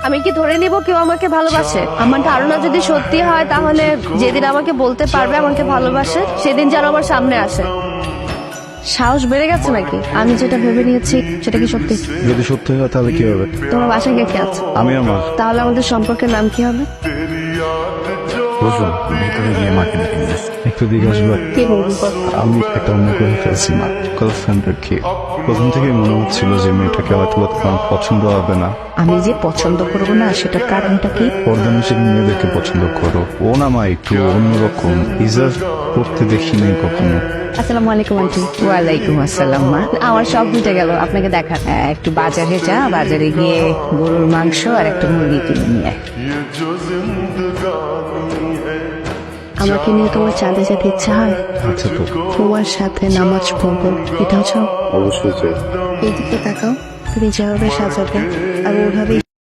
আমি কি ধরে নিব কেউ আমাকে ভালোবাসে? আমার ধারণা যদি সত্যি হয় তাহলে যেদিন আমাকে বলতে পারবে আমাকে ভালোবাসে সেদিন যেন আমার সামনে আসে। সাহস বেড়ে গেছে নাকি? আমি যেটা ভেবে নিয়েছি সেটা কি সত্যি? যদি সত্যি হয় তাহলে কি হবে? তোমার বাসায় কে কে আছে? আমি আর মা। তাহলে আমাদের সম্পর্কের নাম কি হবে? বসুন, ভিতরে গিয়ে মাকে ডেকে নিয়ে আসি। একটু দিকে আসবে? কি বলবো? আমি একটা অন্য করে ফেলছি মা। গার্লফ্রেন্ডের কি? প্রথম থেকেই মনে হচ্ছিল যে মেয়েটাকে হয়তো তোমার পছন্দ হবে না। আমি যে পছন্দ করবো না সেটার কারণটা কি? পর্দানুষী মেয়েদেরকে পছন্দ করো। ও না মা একটু অন্যরকম, ডিজার্ভ করতে দেখি নাই কখনো। আসসালামু আলাইকুম আন্টি। ওয়ালাইকুম আসসালাম মা। আমার সব মিটে গেল আপনাকে দেখার। একটু বাজারে যা, বাজারে গিয়ে গরুর মাংস আর একটা মুরগি কিনে নিয়ে আয়। আমাকে নিয়ে তোমার চাঁদে যেতে ইচ্ছা হয়? আচ্ছা তো, তোমার সাথে নামাজ পড়বো, এটাও চাও? অবশ্যই চাই। এই দিকে তাকাও, তুমি যেভাবে সাজাবে আমি ওইভাবেই